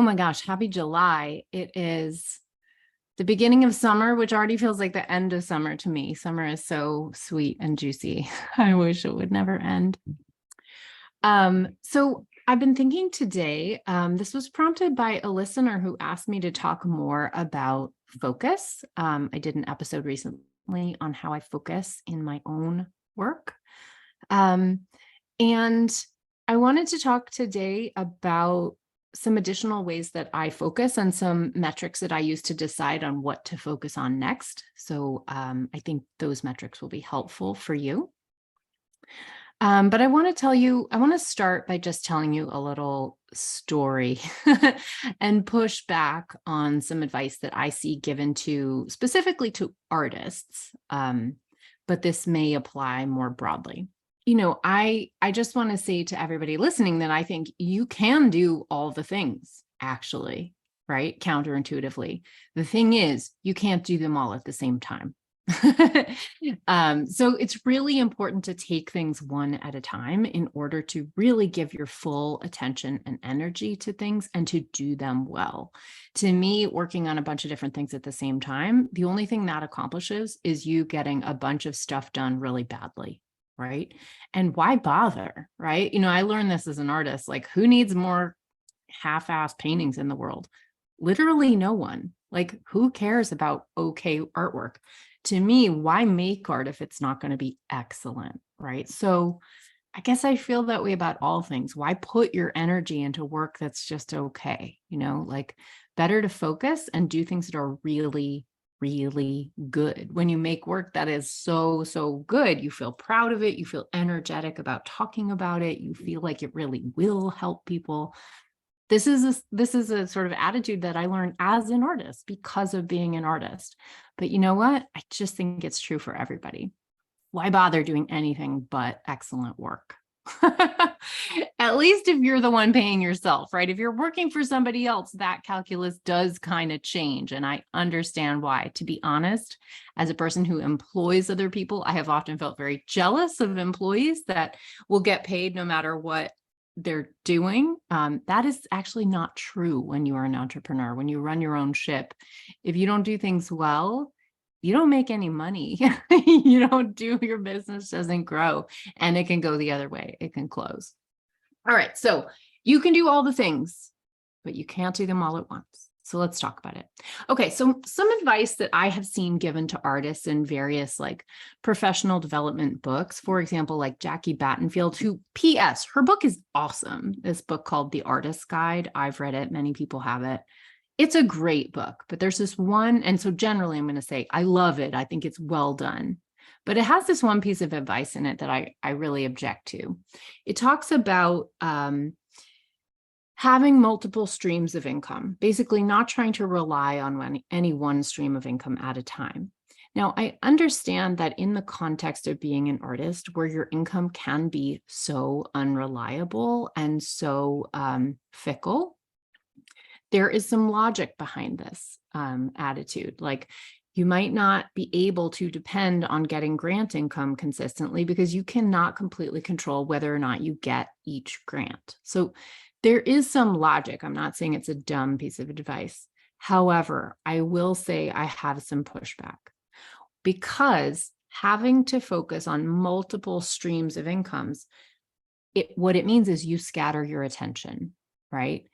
my gosh, happy July. It is the beginning of summer, which already feels like the end of summer to me. Summer is so sweet and juicy. I wish it would never end. So I've been thinking today, this was prompted by a listener who asked me to talk more about focus. I did an episode recently on how I focus in my own work. And I wanted to talk today about some additional ways that I focus and some metrics that I use to decide on what to focus on next. So I think those metrics will be helpful for you. But I want to start by just telling you a little story and push back on some advice that I see given specifically to artists, but this may apply more broadly. I just want to say to everybody listening that I think you can do all the things, actually, right? Counterintuitively. The thing is, you can't do them all at the same time. So it's really important to take things one at a time in order to really give your full attention and energy to things and to do them well. To me, working on a bunch of different things at the same time, the only thing that accomplishes is you getting a bunch of stuff done really badly. Right. And why bother? Right. I learned this as an artist, like who needs more half-assed paintings in the world? Literally no one. Like who cares about okay artwork? To me, why make art if it's not going to be excellent? Right. So I guess I feel that way about all things. Why put your energy into work that's just okay? Like better to focus and do things that are really good. When you make work that is so good, you feel proud of it. You feel energetic about talking about it. You feel like it really will help people. This is a sort of attitude that I learned as an artist because of being an artist. But you know what? I just think it's true for everybody. Why bother doing anything but excellent work? At least if you're the one paying yourself, right? If you're working for somebody else, that calculus does kind of change. And I understand why. To be honest, as a person who employs other people, I have often felt very jealous of employees that will get paid no matter what they're doing. That is actually not true when you are an entrepreneur. When you run your own ship, if you don't do things well, you don't make any money. Your business doesn't grow, and it can go the other way. It can close. All right. So you can do all the things, but you can't do them all at once. So let's talk about it. Okay. So some advice that I have seen given to artists in various professional development books, for example, like Jackie Battenfield, who PS, her book is awesome. This book called The Artist's Guide. I've read it. Many people have it. It's a great book, but there's this one. And so generally I'm going to say, I love it. I think it's well done, but it has this one piece of advice in it that I really object to. It talks about having multiple streams of income, basically not trying to rely on any one stream of income at a time. Now, I understand that in the context of being an artist, where your income can be so unreliable and so fickle, there is some logic behind this attitude. Like you might not be able to depend on getting grant income consistently because you cannot completely control whether or not you get each grant. So there is some logic. I'm not saying it's a dumb piece of advice. However, I will say I have some pushback because having to focus on multiple streams of incomes, what it means is you scatter your attention, right?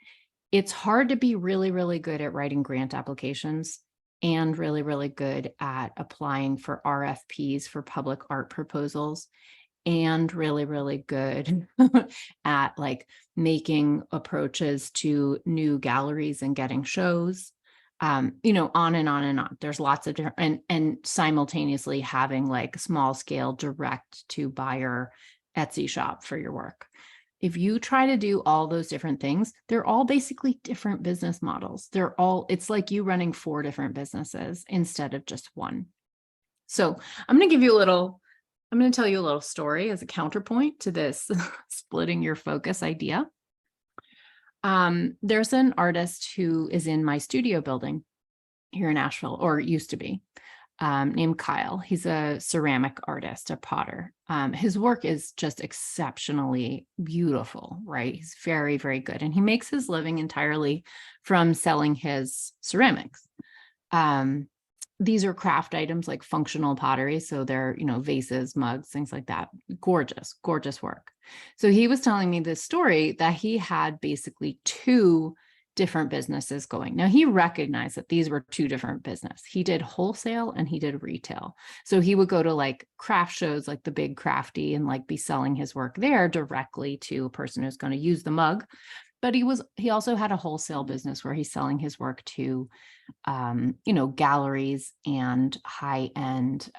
It's hard to be really good at writing grant applications and really good at applying for RFPs for public art proposals and really good at making approaches to new galleries and getting shows, on and on. There's lots of different, and simultaneously having small scale direct to buyer Etsy shop for your work. If you try to do all those different things, they're all basically different business models. It's like you running 4 different businesses instead of just one. So I'm going to tell you a little story as a counterpoint to this splitting your focus idea. There's an artist who is in my studio building here in Nashville, or used to be. named Kyle. He's a ceramic artist, a potter. His work is just exceptionally beautiful, right? He's very, very good. And he makes his living entirely from selling his ceramics. These are craft items like functional pottery. So they're, vases, mugs, things like that. Gorgeous, gorgeous work. So he was telling me this story that he had basically two different businesses going. Now he recognized that these were two different businesses. He did wholesale and he did retail. So he would go to like craft shows, like the Big Crafty, and like be selling his work there directly to a person who's going to use the mug. But he also had a wholesale business where he's selling his work to, galleries and high-end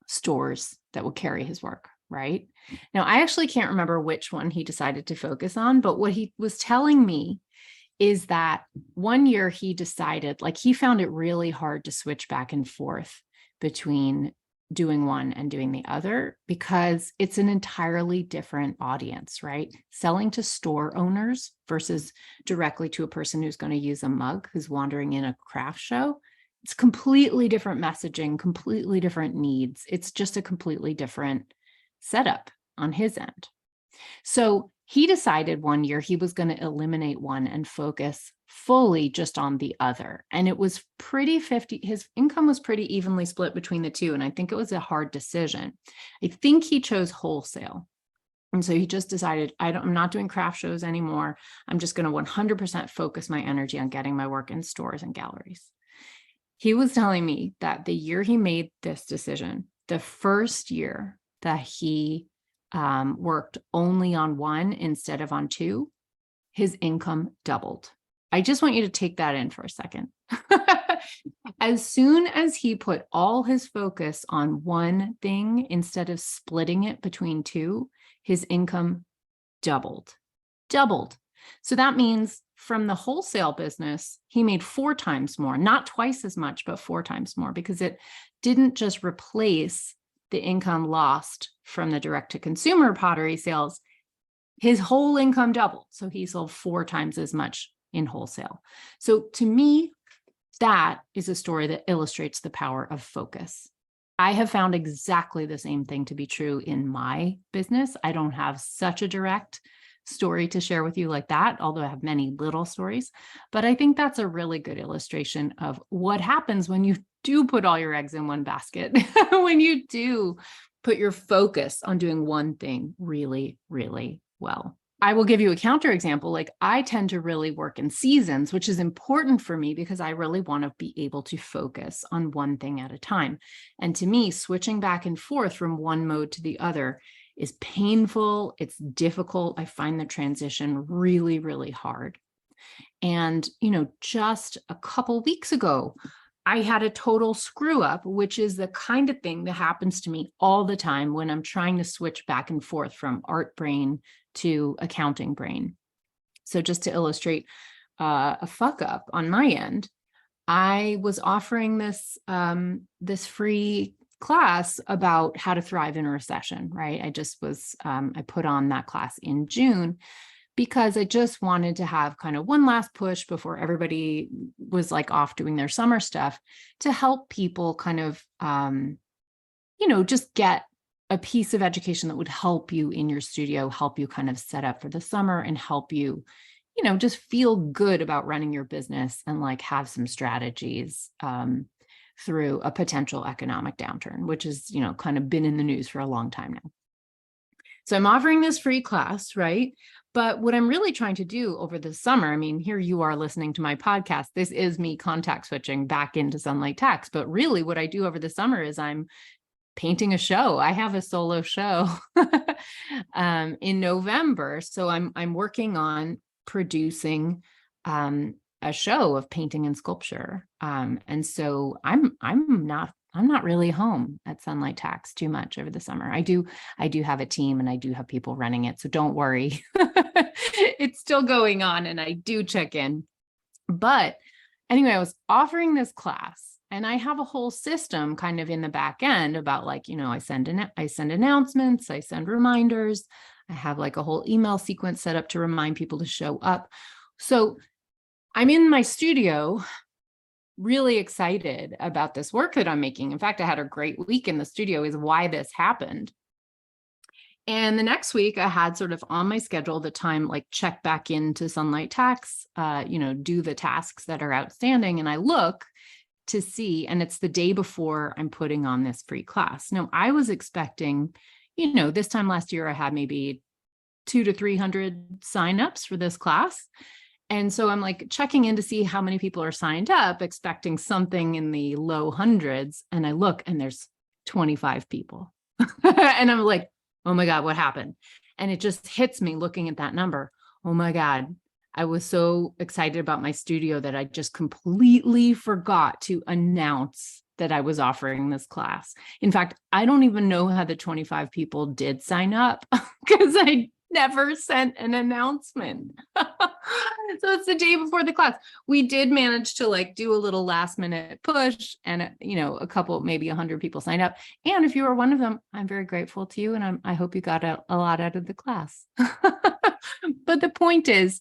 stores that will carry his work, right? Now, I actually can't remember which one he decided to focus on, but what he was telling me is that one year he decided, like he found it really hard to switch back and forth between doing one and doing the other because it's an entirely different audience, right? Selling to store owners versus directly to a person who's going to use a mug who's wandering in a craft show. It's completely different messaging, completely different needs. It's just a completely different setup on his end. So he decided one year he was going to eliminate one and focus fully just on the other. And it was pretty 50, his income was pretty evenly split between the two. And I think it was a hard decision. I think he chose wholesale. And so he just decided, I'm not doing craft shows anymore. I'm just going to 100% focus my energy on getting my work in stores and galleries. He was telling me that the year he made this decision, the first year that he worked only on one instead of on two, his income doubled. I just want you to take that in for a second. As soon as he put all his focus on one thing instead of splitting it between two, his income doubled. So that means from the wholesale business, he made 4 times more, not twice as much, but 4 times more, because it didn't just replace the income lost from the direct-to-consumer pottery sales. His whole income doubled. So he sold 4 times as much in wholesale. So to me, that is a story that illustrates the power of focus. I have found exactly the same thing to be true in my business. I don't have such a direct story to share with you like that, although I have many little stories. But I think that's a really good illustration of what happens when you do put all your eggs in one basket, when you do put your focus on doing one thing really, really well. I will give you a counterexample. Like I tend to really work in seasons, which is important for me because I really want to be able to focus on one thing at a time. And to me, switching back and forth from one mode to the other is painful. It's difficult. I find the transition really, really hard. And, just a couple weeks ago, I had a total screw up, which is the kind of thing that happens to me all the time when I'm trying to switch back and forth from art brain to accounting brain. So just to illustrate a fuck up on my end, I was offering this free class about how to thrive in a recession, right? I put on that class in June because I just wanted to have kind of one last push before everybody was like off doing their summer stuff to help people kind of, just get a piece of education that would help you in your studio, help you kind of set up for the summer and help you, just feel good about running your business and like have some strategies through a potential economic downturn, which is, kind of been in the news for a long time now. So I'm offering this free class, right? But what I'm really trying to do over the summer, here you are listening to my podcast. This is me contact switching back into Sunlight Tax. But really what I do over the summer is I'm painting a show. I have a solo show in November. So I'm working on producing a show of painting and sculpture. And so I'm not really home at Sunlight Tax too much over the summer. I do have a team and I do have people running it. So don't worry. It's still going on and I do check in. But anyway, I was offering this class and I have a whole system kind of in the back end about like, I send announcements, I send reminders. I have like a whole email sequence set up to remind people to show up. So I'm in my studio really excited about this work that I'm making. In fact, I had a great week in the studio, is why this happened. And the next week I had sort of on my schedule the time, like check back into Sunlight Tax, do the tasks that are outstanding. And I look to see, and it's the day before I'm putting on this free class. Now, I was expecting, this time last year, I had maybe 200 to 300 signups for this class. And so I'm like checking in to see how many people are signed up, expecting something in the low hundreds. And I look and there's 25 people. And I'm like, oh my God, what happened? And it just hits me looking at that number. Oh my God, I was so excited about my studio that I just completely forgot to announce that I was offering this class. In fact, I don't even know how the 25 people did sign up because I never sent an announcement. So it's the day before the class. We did manage to do a little last minute push, and a couple, maybe 100 people signed up. And if you were one of them, I'm very grateful to you, and I hope you got a lot out of the class. But the point is,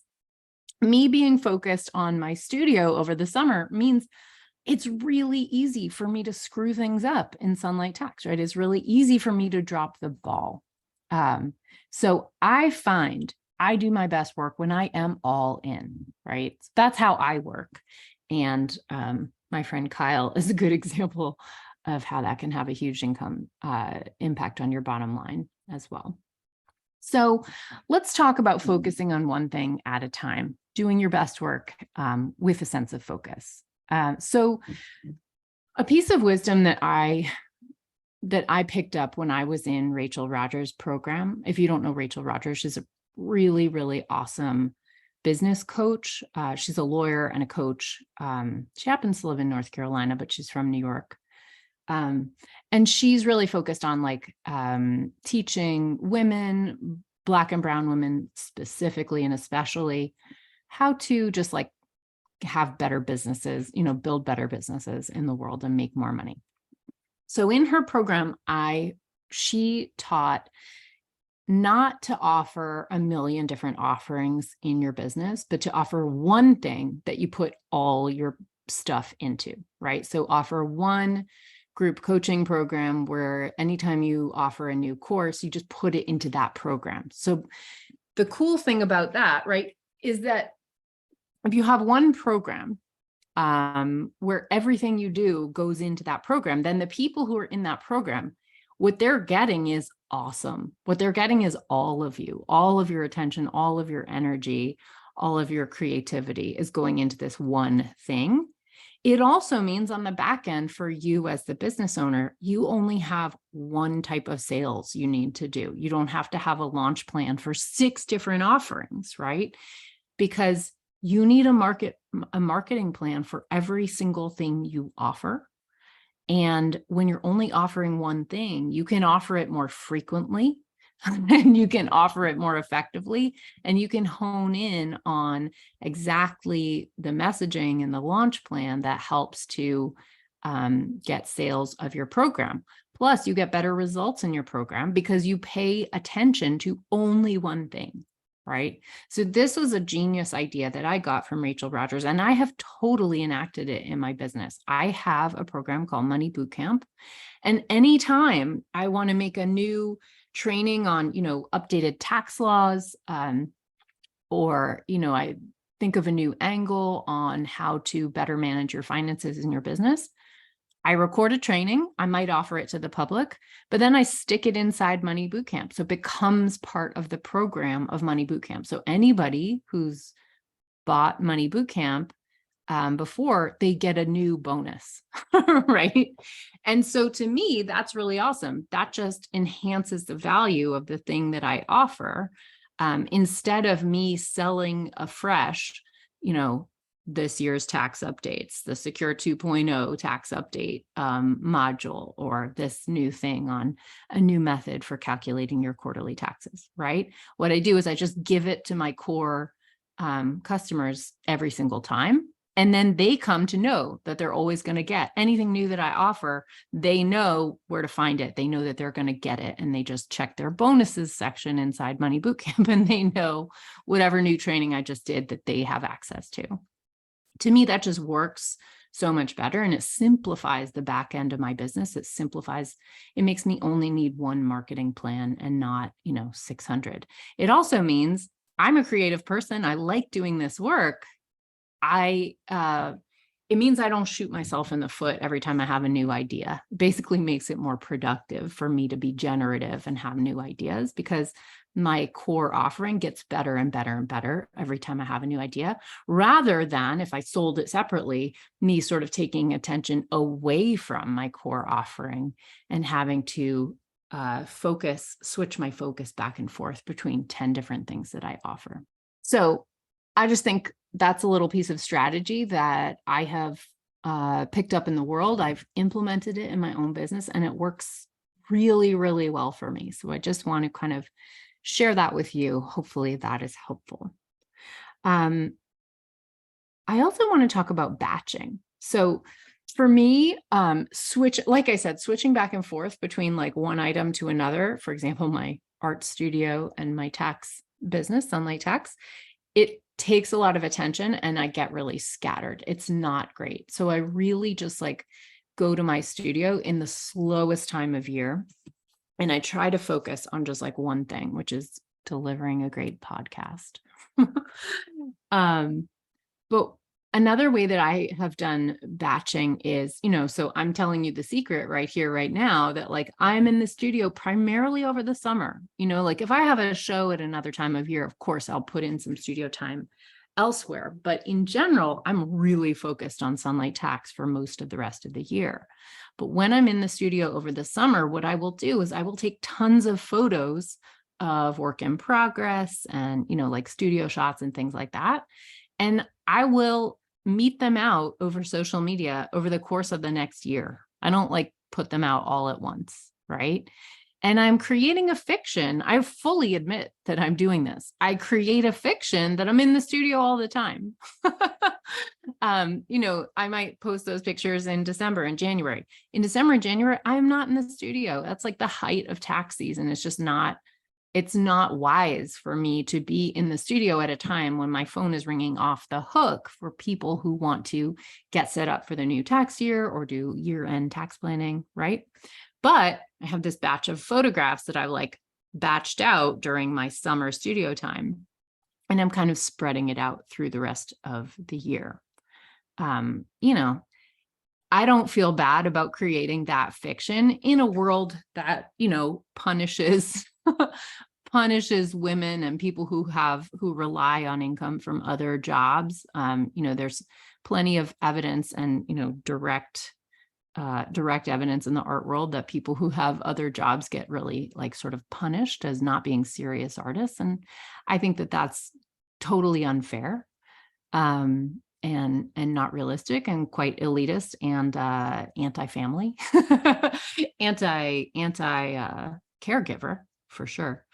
me being focused on my studio over the summer means it's really easy for me to screw things up in Sunlight Tax, right? It's really easy for me to drop the ball. So I find I do my best work when I am all in, right? That's how I work. And my friend Kyle is a good example of how that can have a huge impact on your bottom line as well. So let's talk about focusing on one thing at a time, doing your best work with a sense of focus. So a piece of wisdom that I picked up when I was in Rachel Rogers' program. If you don't know Rachel Rogers, she's a really, really awesome business coach. She's a lawyer and a coach. She happens to live in North Carolina, but she's from New York. And she's really focused on teaching women, Black and brown women specifically and especially, how to just have better businesses, build better businesses in the world and make more money. So in her program, she taught not to offer a million different offerings in your business, but to offer one thing that you put all your stuff into, right? So offer one group coaching program where anytime you offer a new course, you just put it into that program. So the cool thing about that, right, is that if you have one program where everything you do goes into that program, then the people who are in that program, what they're getting is awesome. What they're getting is all of you, all of your attention, all of your energy, all of your creativity is going into this one thing. It also means on the back end for you as the business owner, you only have one type of sales you need to do. You don't have to have a launch plan for 6 different offerings, right? Because you need a marketing plan for every single thing you offer. And when you're only offering one thing, you can offer it more frequently and you can offer it more effectively, and you can hone in on exactly the messaging and the launch plan that helps to get sales of your program. Plus, you get better results in your program because you pay attention to only one thing. Right? So this was a genius idea that I got from Rachel Rogers, and I have totally enacted it in my business. I have a program called Money Bootcamp, and anytime I want to make a new training on, updated tax laws, or, I think of a new angle on how to better manage your finances in your business, I record a training. I might offer it to the public, but then I stick it inside Money Bootcamp. So it becomes part of the program of Money Bootcamp. So anybody who's bought Money Bootcamp before, they get a new bonus, right? And so to me, that's really awesome. That just enhances the value of the thing that I offer. Instead of me selling afresh, this year's tax updates, the Secure 2.0 tax update module, or this new thing on a new method for calculating your quarterly taxes, right? What I do is I just give it to my core customers every single time. And then they come to know that they're always going to get anything new that I offer. They know where to find it. They know that they're going to get it. And they just check their bonuses section inside Money Bootcamp, and they know whatever new training I just did that they have access to. To me, that just works so much better. And it simplifies the back end of my business. It makes me only need one marketing plan and not, 600. It also means I'm a creative person. I like doing this work. It means I don't shoot myself in the foot every time I have a new idea. It basically makes it more productive for me to be generative and have new ideas, because my core offering gets better and better and better every time I have a new idea, rather than if I sold it separately, me sort of taking attention away from my core offering and having to switch my focus back and forth between 10 different things that I offer. So I just think that's a little piece of strategy that I have picked up in the world. I've implemented it in my own business, and it works really, really well for me. So I just want to kind of share that with you. Hopefully that is helpful. I also want to talk about batching. So for me, like I said, switching back and forth between like one item to another, for example, my art studio and my tax business, Sunlight Tax, it takes a lot of attention and I get really scattered. It's not great. So I really just like go to my studio in the slowest time of year. And I try to focus on just like one thing, which is delivering a great podcast. But another way that I have done batching is, so I'm telling you the secret right here, right now, that like I'm in the studio primarily over the summer. Like if I have a show at another time of year, of course, I'll put in some studio time elsewhere. But in general, I'm really focused on Sunlight Tax for most of the rest of the year. But when I'm in the studio over the summer, what I will do is I will take tons of photos of work in progress and, like studio shots and things like that. And I will meet them out over social media over the course of the next year. I don't like put them out all at once, right? And I'm creating a fiction. I fully admit that I'm doing this. I create a fiction that I'm in the studio all the time. I might post those pictures in December and January. In December and January, I'm not in the studio. That's like the height of tax season. It's not wise for me to be in the studio at a time when my phone is ringing off the hook for people who want to get set up for the new tax year or do year-end tax planning, right? But I have this batch of photographs that I've like batched out during my summer studio time, and I'm kind of spreading it out through the rest of the year. I don't feel bad about creating that fiction in a world that, punishes women and people who rely on income from other jobs. There's plenty of evidence and, direct evidence in the art world that people who have other jobs get really like sort of punished as not being serious artists. And I think that that's totally unfair. And not realistic and quite elitist and anti-family, caregiver for sure.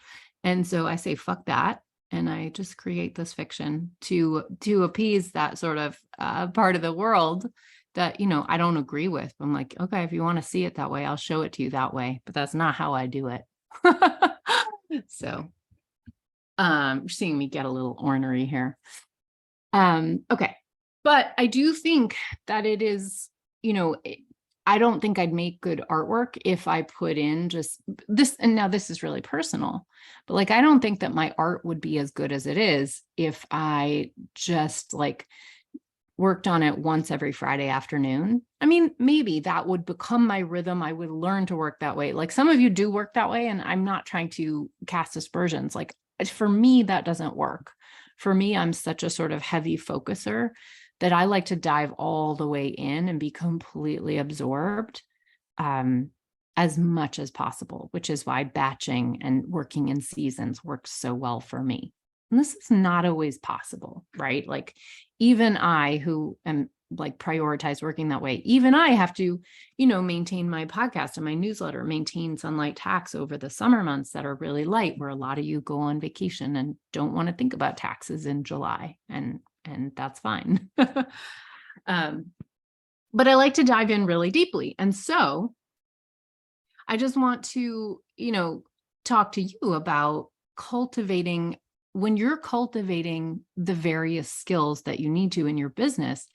And so I say, fuck that. And I just create this fiction to appease that sort of part of the world that, I don't agree with. I'm like, okay, if you want to see it that way, I'll show it to you that way, but that's not how I do it. So you're seeing me get a little ornery here. Okay. But I do think that it is, I don't think I'd make good artwork if I put in just this. And now this is really personal, but like, I don't think that my art would be as good as it is if I just like worked on it once every Friday afternoon. I mean, maybe that would become my rhythm. I would learn to work that way. Like some of you do work that way, and I'm not trying to cast aspersions. Like for me, that doesn't work. For me, I'm such a sort of heavy focuser that I like to dive all the way in and be completely absorbed as much as possible, which is why batching and working in seasons works so well for me. And this is not always possible, right? Like even I, who am like prioritize working that way, even I have to, maintain my podcast and my newsletter, maintain Sunlight Tax over the summer months that are really light, where a lot of you go on vacation and don't want to think about taxes in July. And that's fine. But I like to dive in really deeply. And so I just want to, talk to you about when you're cultivating the various skills that you need to in your business,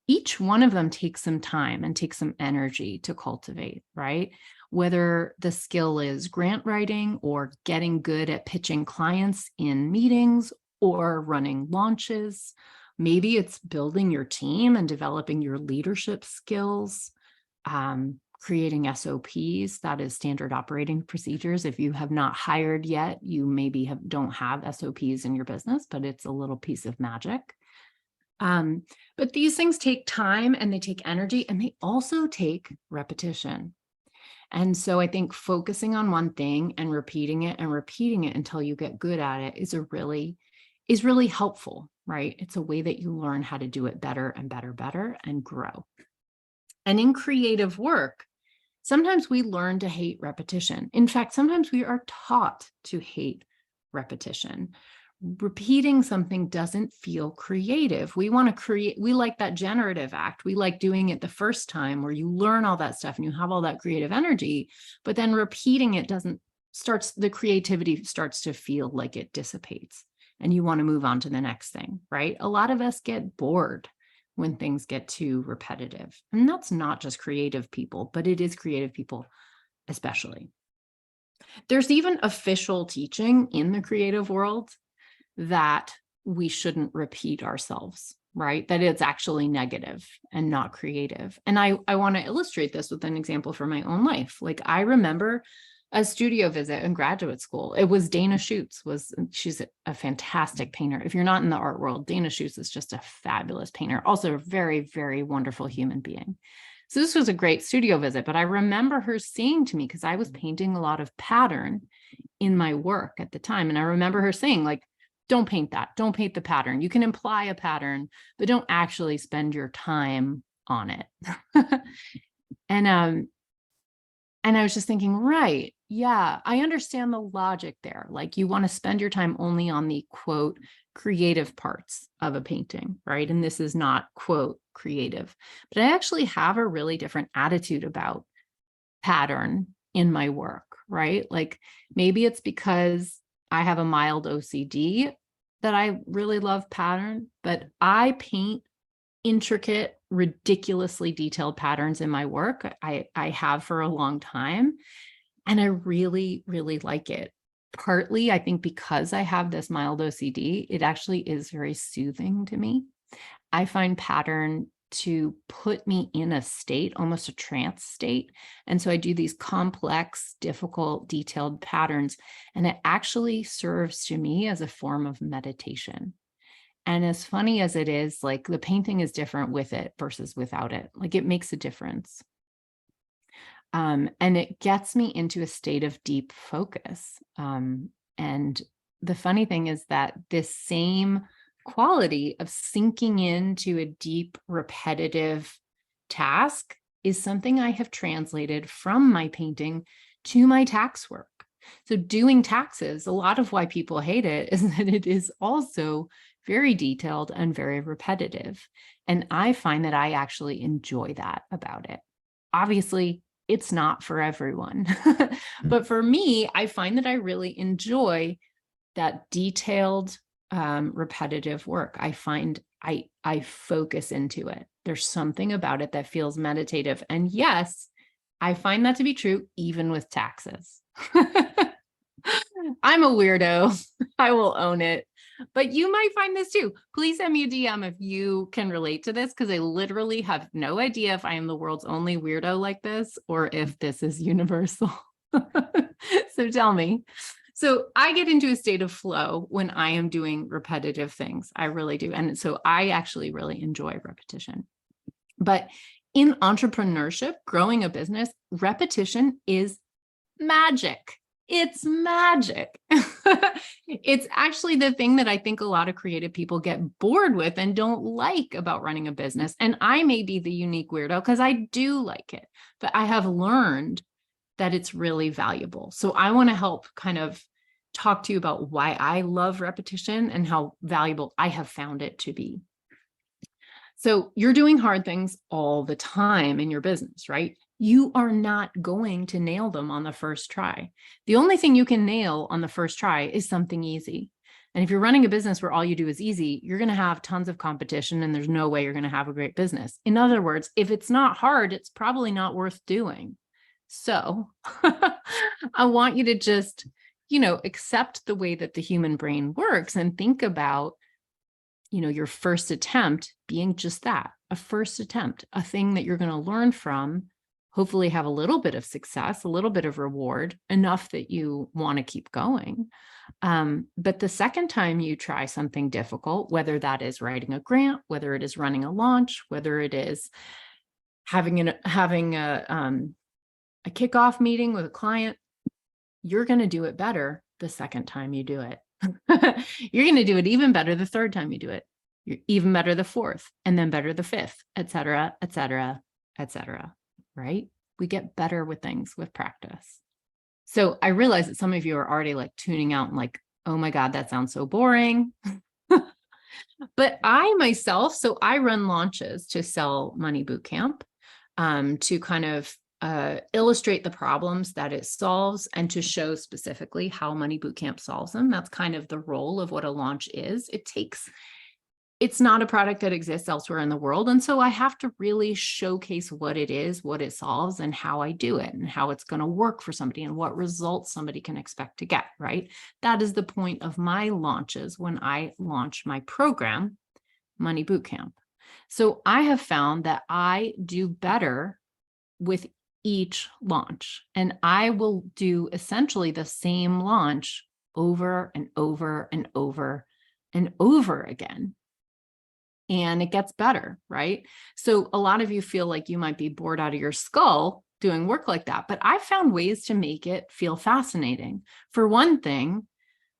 each one of them takes some time and takes some energy to cultivate, right? Whether the skill is grant writing or getting good at pitching clients in meetings or running launches. Maybe it's building your team and developing your leadership skills, creating SOPs, that is standard operating procedures. If you have not hired yet, you maybe don't have SOPs in your business, but it's a little piece of magic. But these things take time and they take energy, and they also take repetition. And so I think focusing on one thing and repeating it until you get good at it is really helpful, right? It's a way that you learn how to do it better and better and grow. And in creative work, sometimes we learn to hate repetition. In fact, sometimes we are taught to hate repetition. Repeating something doesn't feel creative. We want to create, we like that generative act. We like doing it the first time where you learn all that stuff and you have all that creative energy, but then repeating it the creativity starts to feel like it dissipates and you want to move on to the next thing, right? A lot of us get bored when things get too repetitive. And that's not just creative people, but it is creative people especially. There's even official teaching in the creative world that we shouldn't repeat ourselves, right? That it's actually negative and not creative. And I want to illustrate this with an example from my own life. Like, I remember a studio visit in graduate school. It was Dana Schutz. She's a fantastic painter. If you're not in the art world, Dana Schutz is just a fabulous painter, also a very, very wonderful human being. So this was a great studio visit, but I remember her saying to me, because I was painting a lot of pattern in my work at the time. And I remember her saying, like, don't paint that. Don't paint the pattern. You can imply a pattern, but don't actually spend your time on it. And I was just thinking, right, yeah, I understand the logic there. Like, you want to spend your time only on the quote creative parts of a painting, right? And this is not quote creative, but I actually have a really different attitude about pattern in my work, right? Like, maybe it's because I have a mild OCD that I really love pattern, but I paint intricate, ridiculously detailed patterns in my work. I have for a long time, and I really, really like it. Partly, I think because I have this mild OCD, it actually is very soothing to me. I find pattern to put me in a state, almost a trance state. And so I do these complex, difficult, detailed patterns, and it actually serves to me as a form of meditation. And as funny as it is, like, the painting is different with it versus without it. Like, it makes a difference. And it gets me into a state of deep focus. And the funny thing is that this same quality of sinking into a deep, repetitive task is something I have translated from my painting to my tax work. So doing taxes, a lot of why people hate it is that it is also very detailed and very repetitive. And I find that I actually enjoy that about it. Obviously, it's not for everyone, but for me, I find that I really enjoy that detailed, repetitive work. I find I focus into it. There's something about it that feels meditative. And yes, I find that to be true even with taxes. I'm a weirdo. I will own it. But you might find this too. Please send me a DM if you can relate to this, because I literally have no idea if I am the world's only weirdo like this or if this is universal. So tell me. So I get into a state of flow when I am doing repetitive things. I really do. And so I actually really enjoy repetition. But in entrepreneurship, growing a business, repetition is magic. It's magic. It's actually the thing that I think a lot of creative people get bored with and don't like about running a business. And I may be the unique weirdo because I do like it, but I have learned that it's really valuable. So I want to help kind of talk to you about why I love repetition and how valuable I have found it to be. So you're doing hard things all the time in your business, right? You are not going to nail them on the first try. The only thing you can nail on the first try is something easy. And if you're running a business where all you do is easy, you're going to have tons of competition and there's no way you're going to have a great business. In other words, if it's not hard, it's probably not worth doing. So I want you to just, accept the way that the human brain works and think about, your first attempt being just that, a first attempt, a thing that you're going to learn from, hopefully have a little bit of success, a little bit of reward, enough that you want to keep going. But the second time you try something difficult, whether that is writing a grant, whether it is running a launch, whether it is having a kickoff meeting with a client, you're going to do it better the second time you do it. You're going to do it even better the third time you do it. You're even better the fourth, and then better the fifth, et cetera, et cetera, et cetera, right? We get better with things with practice. So I realize that some of you are already like tuning out and like, oh my God, that sounds so boring. But I myself, so I run launches to sell Money Bootcamp, to kind of illustrate the problems that it solves and to show specifically how Money Bootcamp solves them. That's kind of the role of what a launch is. It's not a product that exists elsewhere in the world. And so I have to really showcase what it is, what it solves, and how I do it, and how it's going to work for somebody, and what results somebody can expect to get, right? That is the point of my launches when I launch my program, Money Bootcamp. So I have found that I do better with each launch, and I will do essentially the same launch over and over and over and over again. And it gets better, right? So a lot of you feel like you might be bored out of your skull doing work like that, but I found ways to make it feel fascinating. For one thing,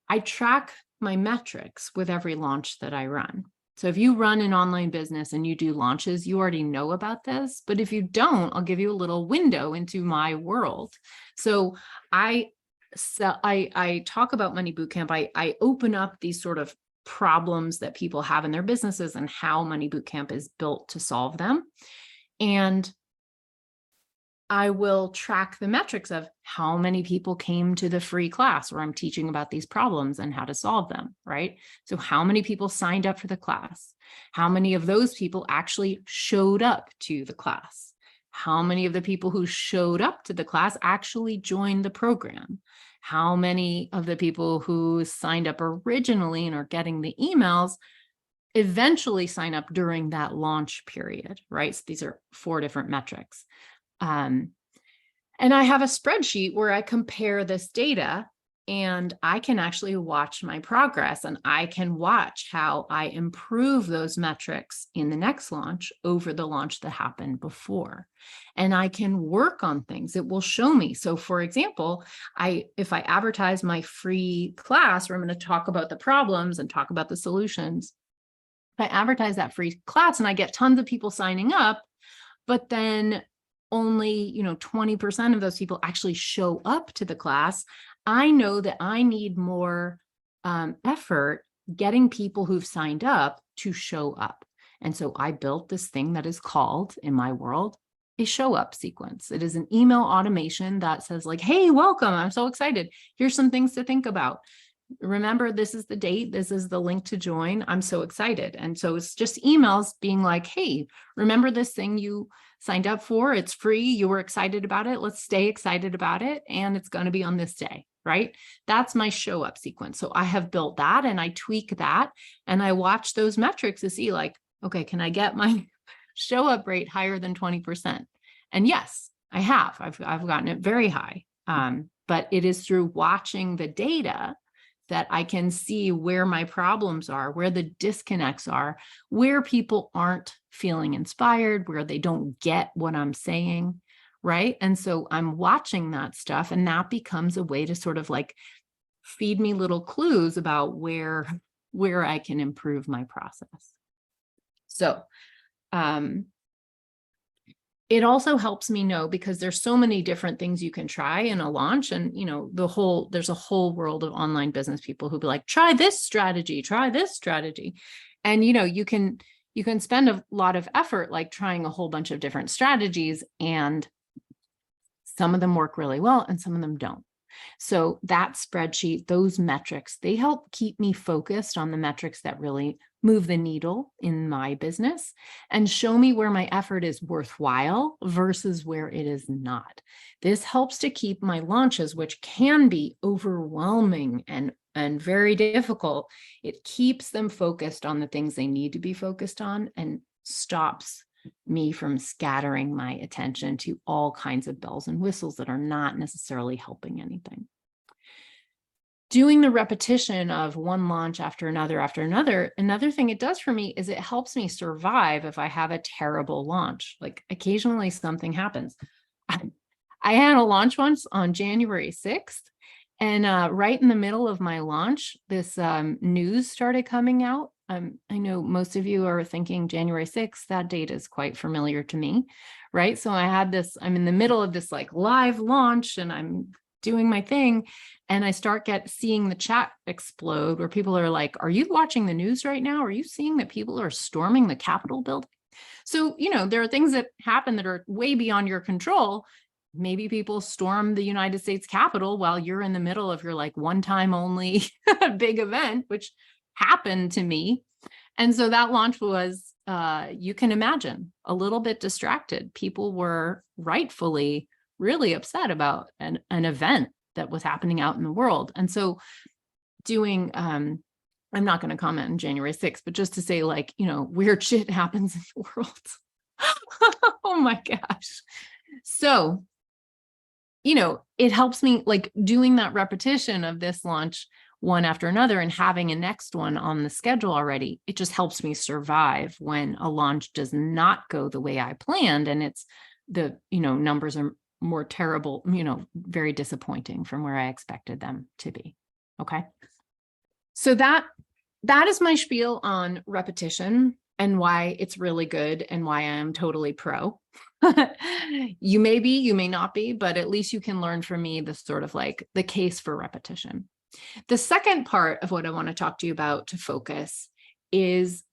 I track my metrics with every launch that I run. So if you run an online business and you do launches, you already know about this, but if you don't, I'll give you a little window into my world. So I talk about Money Bootcamp. I open up these sort of problems that people have in their businesses and how Money Bootcamp is built to solve them. And I will track the metrics of how many people came to the free class where I'm teaching about these problems and how to solve them, right? So how many people signed up for the class? How many of those people actually showed up to the class? How many of the people who showed up to the class actually joined the program? How many of the people who signed up originally and are getting the emails eventually sign up during that launch period, right? So these are 4 different metrics. And I have a spreadsheet where I compare this data, and I can actually watch my progress, and I can watch how I improve those metrics in the next launch over the launch that happened before. And I can work on things. It will show me. So for example, if I advertise my free class where I'm going to talk about the problems and talk about the solutions, I advertise that free class and I get tons of people signing up, but then only 20% of those people actually show up to the class, I know that I need more effort getting people who've signed up to show up. And so I built this thing that is called, in my world, a show up sequence. It is an email automation that says like, hey, welcome. I'm so excited. Here's some things to think about. Remember, this is the date. This is the link to join. I'm so excited. And so it's just emails being like, hey, remember this thing you signed up for? It's free. You were excited about it. Let's stay excited about it. And it's going to be on this day, right? That's my show up sequence. So I have built that and I tweak that and I watch those metrics to see like, okay, can I get my show up rate higher than 20%? And yes, I have. I've gotten it very high. But it is through watching the data that I can see where my problems are, where the disconnects are, where people aren't feeling inspired, where they don't get what I'm saying, right? And so I'm watching that stuff, and that becomes a way to sort of like feed me little clues about where I can improve my process. So it also helps me know, because there's so many different things you can try in a launch, and there's a whole world of online business people who be like, try this strategy, and you can spend a lot of effort like trying a whole bunch of different strategies, and some of them work really well and some of them don't. So that spreadsheet, those metrics, they help keep me focused on the metrics that really move the needle in my business and show me where my effort is worthwhile versus where it is not. This helps to keep my launches, which can be overwhelming and very difficult. It keeps them focused on the things they need to be focused on and stops me from scattering my attention to all kinds of bells and whistles that are not necessarily helping anything. Doing the repetition of one launch after another, another thing it does for me is it helps me survive if I have a terrible launch. Like occasionally something happens. I had a launch once on January 6th, and right in the middle of my launch, this news started coming out. I know most of you are thinking January 6th, that date is quite familiar to me, right? So I'm in the middle of this like live launch and I'm doing my thing. And I start seeing the chat explode where people are like, are you watching the news right now? Are you seeing that people are storming the Capitol building? So, there are things that happen that are way beyond your control. Maybe people storm the United States Capitol while you're in the middle of your like one time only big event, which happened to me. And so that launch was, you can imagine, a little bit distracted. People were rightfully really upset about an event that was happening out in the world. And so I'm not going to comment on January 6th, but just to say like, weird shit happens in the world. Oh my gosh. So, it helps me like doing that repetition of this launch one after another and having a next one on the schedule already. It just helps me survive when a launch does not go the way I planned. And it's numbers are more terrible, very disappointing from where I expected them to be. Okay. So that is my spiel on repetition and why it's really good and why I'm totally pro. You may be, you may not be, but at least you can learn from me the sort of like the case for repetition. The second part of what I want to talk to you about to focus is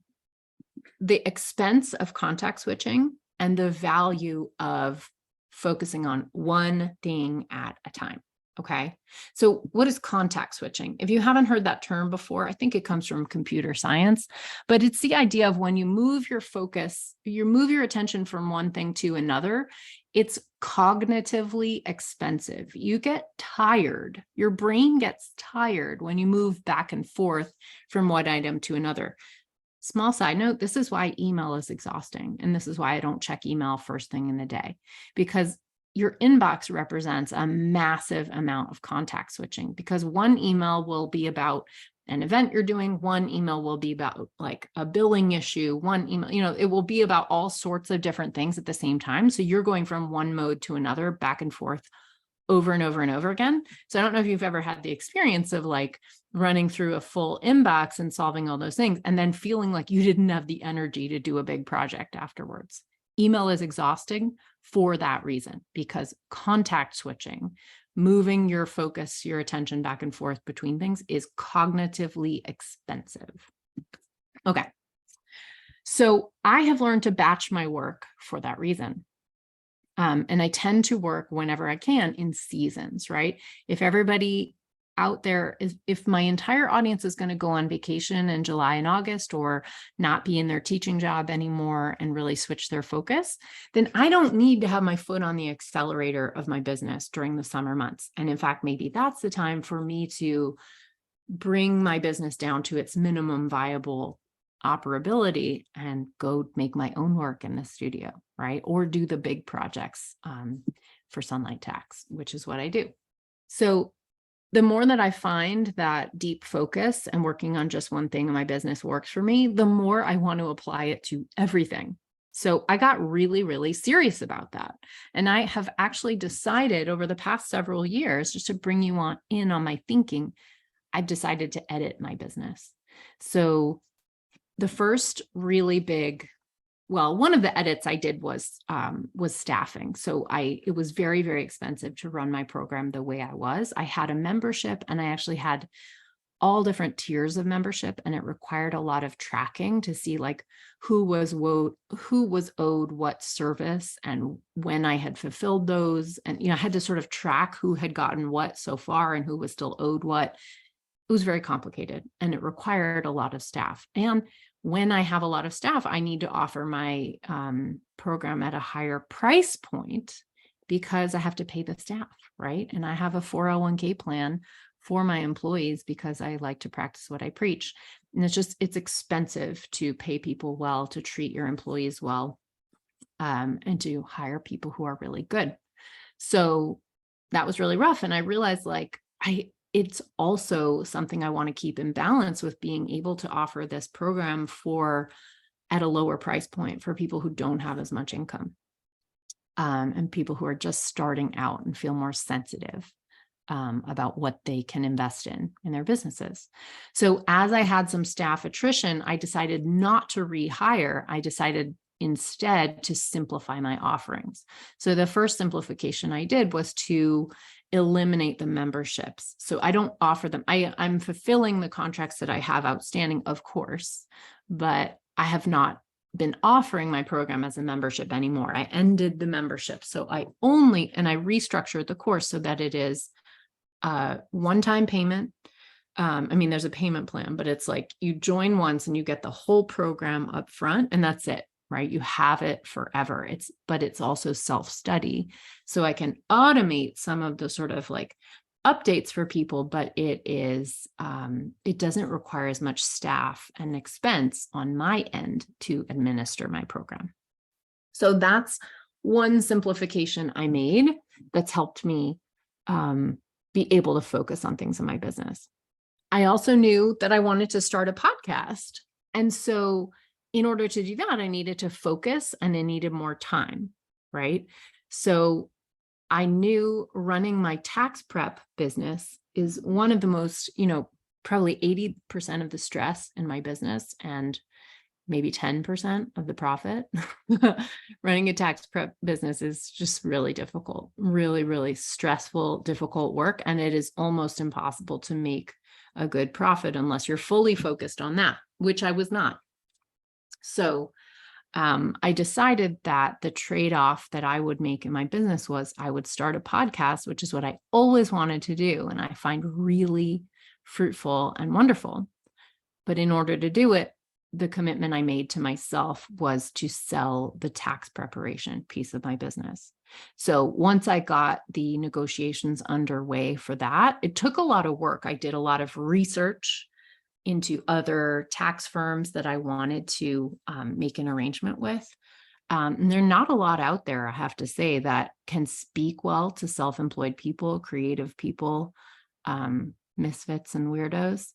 the expense of context switching and the value of focusing on one thing at a time. Okay. So what is context switching? If you haven't heard that term before, I think it comes from computer science, but it's the idea of when you move your focus, you move your attention from one thing to another, it's cognitively expensive. You get tired. Your brain gets tired when you move back and forth from one item to another. Small side note, this is why email is exhausting. And this is why I don't check email first thing in the day, because your inbox represents a massive amount of contact switching, because one email will be about an event you're doing. One email will be about like a billing issue. One email, it will be about all sorts of different things at the same time. So you're going from one mode to another, back and forth over and over and over again. So I don't know if you've ever had the experience of like running through a full inbox and solving all those things and then feeling like you didn't have the energy to do a big project afterwards. Email is exhausting for that reason, because contact switching, moving your focus, your attention back and forth between things is cognitively expensive. Okay. So I have learned to batch my work for that reason. And I tend to work whenever I can in seasons, right? If everybody out there if my entire audience is going to go on vacation in July and August or not be in their teaching job anymore and really switch their focus, then I don't need to have my foot on the accelerator of my business during the summer months. And in fact, maybe that's the time for me to bring my business down to its minimum viable operability and go make my own work in the studio, right? Or do the big projects for Sunlight Tax, which is what I do. So the more that I find that deep focus and working on just one thing in my business works for me, the more I want to apply it to everything. So I got really, really serious about that. And I have actually decided over the past several years, just to bring you in on my thinking, I've decided to edit my business. So the first really big, one of the edits I did was staffing. So it was very, very expensive to run my program the way I was. I had a membership and I actually had all different tiers of membership, and it required a lot of tracking to see like who was owed what service and when I had fulfilled those. And, I had to sort of track who had gotten what so far and who was still owed what. It was very complicated and it required a lot of staff. And when I have a lot of staff, I need to offer my program at a higher price point because I have to pay the staff, right? And I have a 401k plan for my employees because I like to practice what I preach. And it's expensive to pay people well, to treat your employees well, and to hire people who are really good. So that was really rough. And I realized it's also something I want to keep in balance with being able to offer this program at a lower price point for people who don't have as much income, and people who are just starting out and feel more sensitive about what they can invest in their businesses. So as I had some staff attrition, I decided not to rehire. I decided instead to simplify my offerings. So the first simplification I did was to eliminate the memberships. So I don't offer them. I'm fulfilling the contracts that I have outstanding, of course, but I have not been offering my program as a membership anymore. I ended the membership. So I restructured the course so that it is one-time payment. There's a payment plan, but it's like you join once and you get the whole program up front and that's it, right? You have it forever. But it's also self-study. So I can automate some of the sort of like updates for people, but it doesn't require as much staff and expense on my end to administer my program. So that's one simplification I made that's helped me be able to focus on things in my business. I also knew that I wanted to start a podcast. And so in order to do that, I needed to focus and I needed more time, right? So I knew running my tax prep business is one of the most, probably 80% of the stress in my business and maybe 10% of the profit. Running a tax prep business is just really difficult, really, really stressful, difficult work. And it is almost impossible to make a good profit unless you're fully focused on that, which I was not. So I decided that the trade-off that I would make in my business was I would start a podcast, which is what I always wanted to do. And I find really fruitful and wonderful. But in order to do it, the commitment I made to myself was to sell the tax preparation piece of my business. So once I got the negotiations underway for that, it took a lot of work. I did a lot of research into other tax firms that I wanted to make an arrangement with. And there are not a lot out there, I have to say, that can speak well to self-employed people, creative people, misfits and weirdos.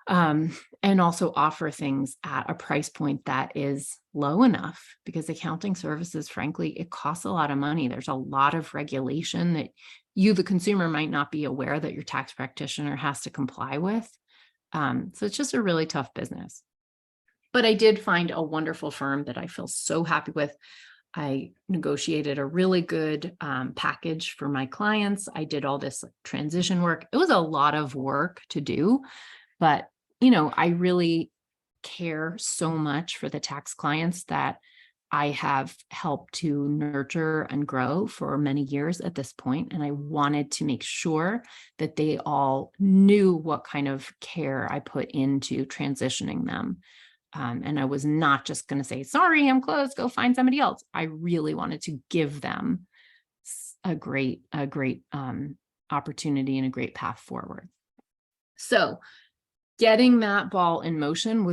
And also offer things at a price point that is low enough, because accounting services, frankly, it costs a lot of money. There's a lot of regulation that you, the consumer, might not be aware that your tax practitioner has to comply with. So it's just a really tough business. But I did find a wonderful firm that I feel so happy with. I negotiated a really good package for my clients. I did all this transition work. It was a lot of work to do. But, I really care so much for the tax clients that I have helped to nurture and grow for many years at this point. And I wanted to make sure that they all knew what kind of care I put into transitioning them. And I was not just going to say, sorry, I'm closed, go find somebody else. I really wanted to give them a great opportunity and a great path forward. So getting that ball in motion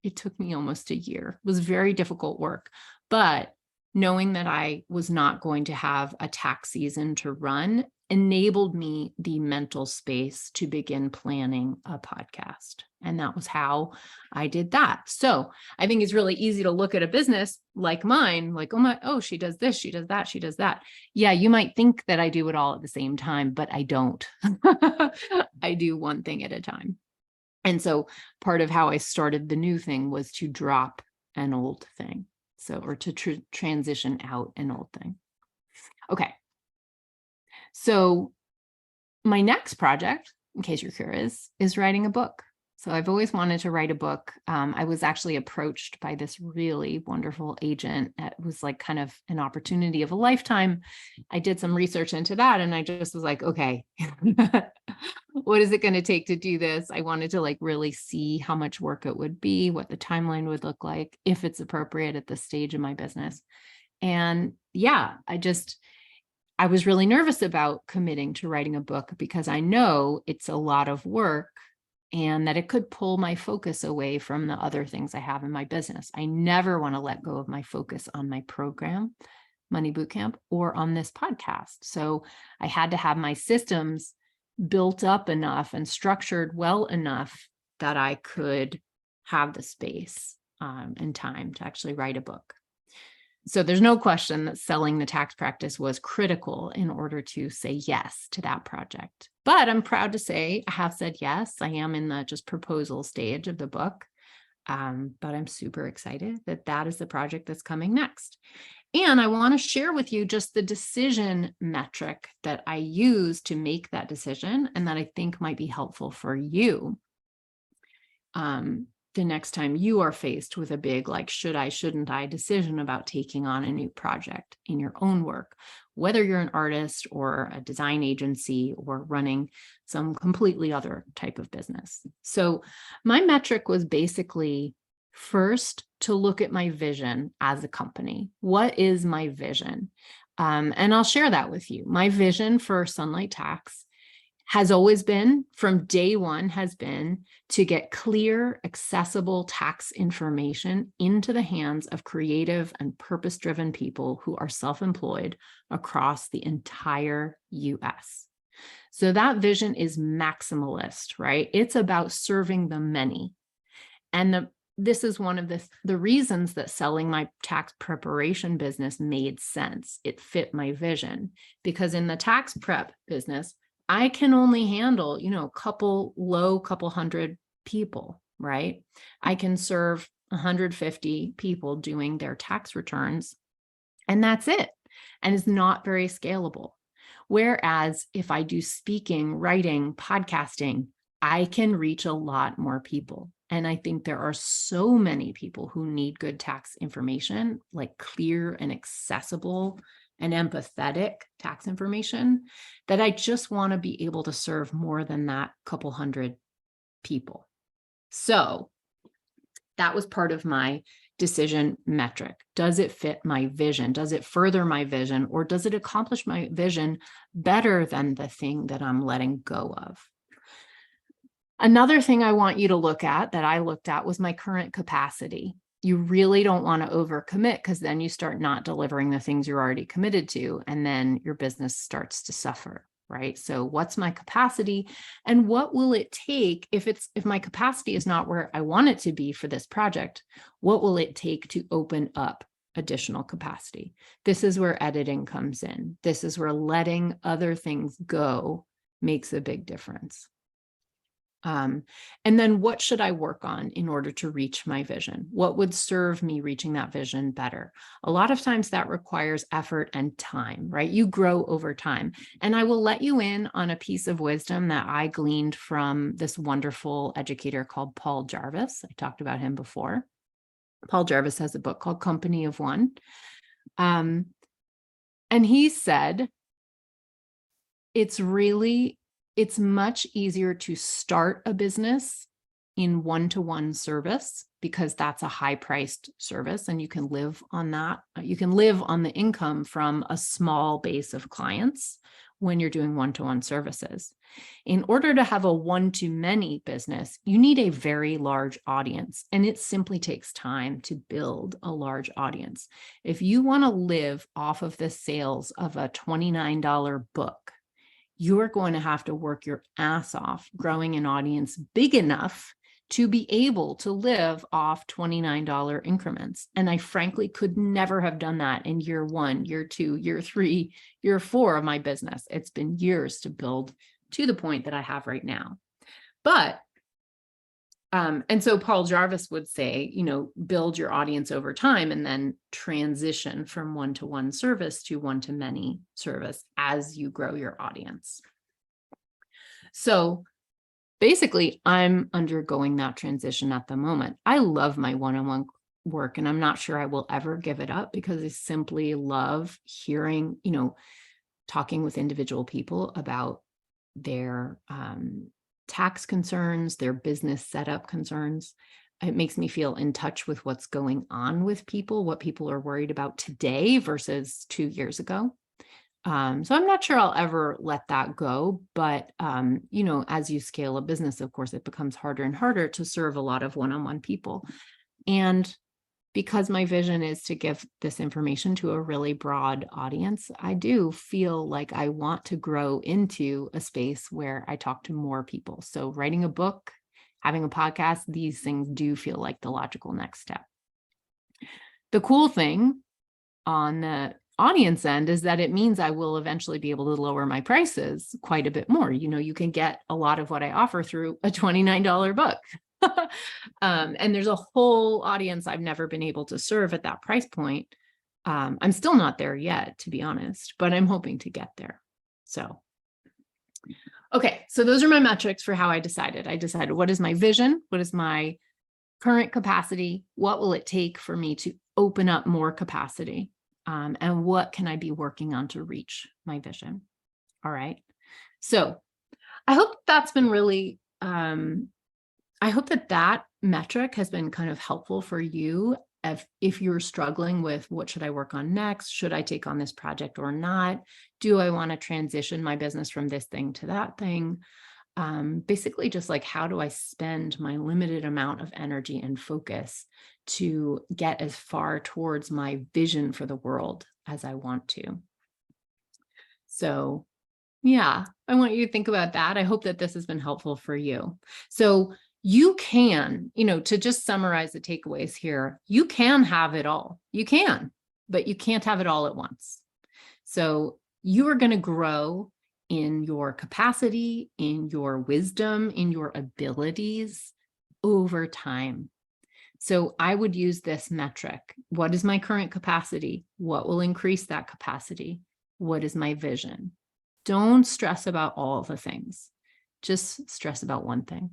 it took me almost a year. It was very difficult work, but knowing that I was not going to have a tax season to run enabled me the mental space to begin planning a podcast. And that was how I did that. So I think it's really easy to look at a business like mine, like, she does this, she does that, she does that. Yeah, you might think that I do it all at the same time, but I don't. I do one thing at a time. And so part of how I started the new thing was to drop an old thing. Or to transition out an old thing. Okay. So my next project in case you're curious, is writing a book. So I've always wanted to write a book. I was actually approached by this really wonderful agent. It was like kind of an opportunity of a lifetime. I did some research into that and I just was like, okay, what is it going to take to do this? I wanted to like really see how much work it would be, what the timeline would look like, if it's appropriate at this stage of my business. And yeah, I was really nervous about committing to writing a book because I know it's a lot of work and that it could pull my focus away from the other things I have in my business. I never want to let go of my focus on my program, Money Bootcamp, or on this podcast. So I had to have my systems built up enough and structured well enough that I could have the space and time to actually write a book. So there's no question that selling the tax practice was critical in order to say yes to that project. But I'm proud to say I have said yes. I am in the just proposal stage of the book. But I'm super excited that that is the project that's coming next. And I want to share with you just the decision metric that I use to make that decision and that I think might be helpful for you. The next time you are faced with a big, like, should I, shouldn't I decision about taking on a new project in your own work, whether you're an artist or a design agency or running some completely other type of business. So my metric was basically first to look at my vision as a company. What is my vision? And I'll share that with you. My vision for Sunlight Tax has always been, from day one, has been to get clear, accessible tax information into the hands of creative and purpose-driven people who are self-employed across the entire US. So that vision is maximalist, right? It's about serving the many. And this is one of the reasons that selling my tax preparation business made sense. It fit my vision, because in the tax prep business, I can only handle, a couple hundred people, right? I can serve 150 people doing their tax returns, and that's it. And it's not very scalable. Whereas if I do speaking, writing, podcasting, I can reach a lot more people. And I think there are so many people who need good tax information, like clear and accessible and empathetic tax information, that I just want to be able to serve more than that couple hundred people. So that was part of my decision metric. Does it fit my vision? Does it further my vision? Or does it accomplish my vision better than the thing that I'm letting go of? Another thing I want you to look at, that I looked at, was my current capacity. You really don't want to overcommit, because then you start not delivering the things you're already committed to, and then your business starts to suffer, right? So what's my capacity, and what will it take if my capacity is not where I want it to be for this project? What will it take to open up additional capacity? This is where editing comes in. This is where letting other things go makes a big difference. And then what should I work on in order to reach my vision? What would serve me reaching that vision better? A lot of times that requires effort and time, right? You grow over time. And I will let you in on a piece of wisdom that I gleaned from this wonderful educator called Paul Jarvis. I talked about him before. Paul Jarvis has a book called Company of One. And he said, it's much easier to start a business in one-to-one service, because that's a high-priced service and you can live on that. You can live on the income from a small base of clients when you're doing one-to-one services. In order to have a one-to-many business, you need a very large audience, and it simply takes time to build a large audience. If you want to live off of the sales of a $29 book, you're going to have to work your ass off growing an audience big enough to be able to live off $29 increments. And I frankly could never have done that in year 1, year 2, year 3, year 4 of my business. It's been years to build to the point that I have right now. But and so Paul Jarvis would say, build your audience over time and then transition from one-to-one service to one-to-many service as you grow your audience. So basically, I'm undergoing that transition at the moment. I love my one-on-one work, and I'm not sure I will ever give it up because I simply love hearing, talking with individual people about their tax concerns, their business setup concerns. It makes me feel in touch with what's going on with people, what people are worried about today versus 2 years ago. So I'm not sure I'll ever let that go, but as you scale a business, of course, it becomes harder and harder to serve a lot of one-on-one people. And because my vision is to give this information to a really broad audience, I do feel like I want to grow into a space where I talk to more people. So writing a book, having a podcast, these things do feel like the logical next step. The cool thing on the audience end is that it means I will eventually be able to lower my prices quite a bit more. You can get a lot of what I offer through a $29 book. And there's a whole audience I've never been able to serve at that price point. I'm still not there yet, to be honest, but I'm hoping to get there. Okay, so those are my metrics for how I decided. I decided, what is my vision? What is my current capacity? What will it take for me to open up more capacity? And what can I be working on to reach my vision? All right. So I hope that's been really, I hope that metric has been kind of helpful for you if you're struggling with what should I work on next? Should I take on this project or not? Do I want to transition my business from this thing to that thing? Basically just like, how do I spend my limited amount of energy and focus to get as far towards my vision for the world as I want to? So yeah, I want you to think about that. I hope that this has been helpful for you. So you can, to just summarize the takeaways here, you can have it all. You can, but you can't have it all at once. So you are going to grow in your capacity, in your wisdom, in your abilities over time. So I would use this metric. What is my current capacity? What will increase that capacity? What is my vision? Don't stress about all the things. Just stress about one thing,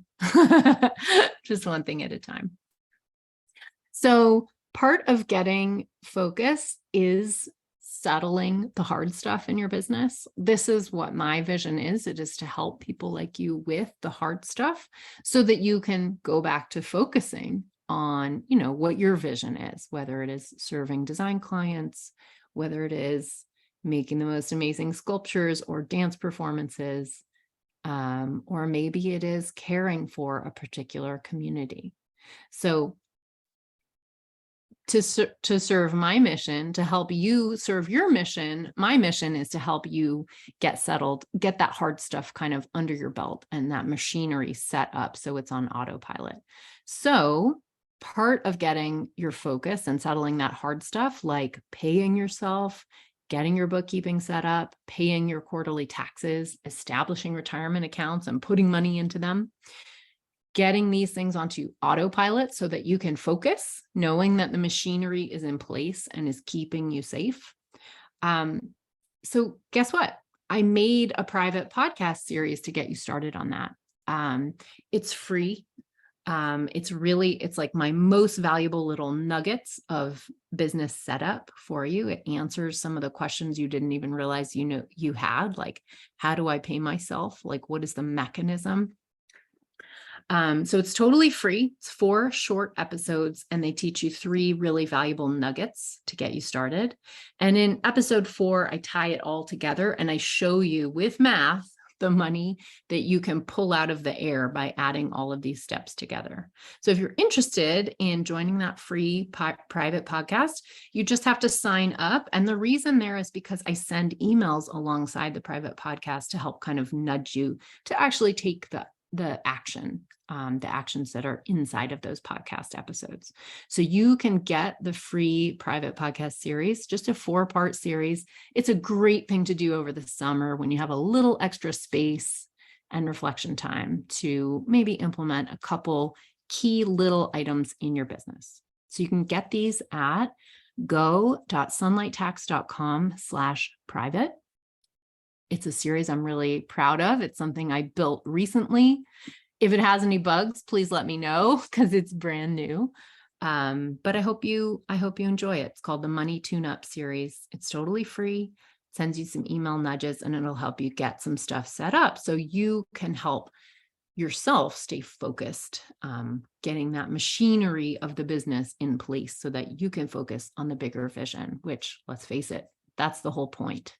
just one thing at a time. So part of getting focus is settling the hard stuff in your business. This is what my vision is. It is to help people like you with the hard stuff so that you can go back to focusing on, what your vision is, whether it is serving design clients, whether it is making the most amazing sculptures or dance performances, or maybe it is caring for a particular community. So to serve my mission, to help you serve your mission, my mission is to help you get settled, get that hard stuff kind of under your belt and that machinery set up so it's on autopilot. So part of getting your focus and settling that hard stuff, like paying yourself, getting your bookkeeping set up, paying your quarterly taxes, establishing retirement accounts and putting money into them, getting these things onto autopilot so that you can focus, knowing that the machinery is in place and is keeping you safe. So guess what? I made a private podcast series to get you started on that. It's free. It's like my most valuable little nuggets of business setup for you. It answers some of the questions you didn't even realize you had, like, how do I pay myself? Like, what is the mechanism? So it's totally free. It's 4 short episodes, and they teach you 3 really valuable nuggets to get you started. And in episode 4, I tie it all together and I show you with math the money that you can pull out of the air by adding all of these steps together. So if you're interested in joining that free private podcast, you just have to sign up. And the reason there is because I send emails alongside the private podcast to help kind of nudge you to actually take the actions that are inside of those podcast episodes. So you can get the free private podcast series, just a 4-part series. It's a great thing to do over the summer when you have a little extra space and reflection time to maybe implement a couple key little items in your business. So you can get these at go.sunlighttax.com/private. It's a series I'm really proud of. It's something I built recently. If it has any bugs, please let me know because it's brand new. But I hope you enjoy it. It's called the Money Tune-Up series. It's totally free, sends you some email nudges, and it'll help you get some stuff set up so you can help yourself stay focused, getting that machinery of the business in place so that you can focus on the bigger vision, which, let's face it, that's the whole point.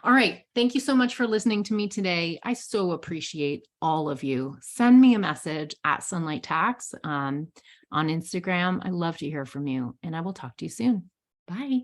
All right. Thank you so much for listening to me today. I so appreciate all of you. Send me a message at Sunlight Tax on Instagram. I love to hear from you, and I will talk to you soon. Bye.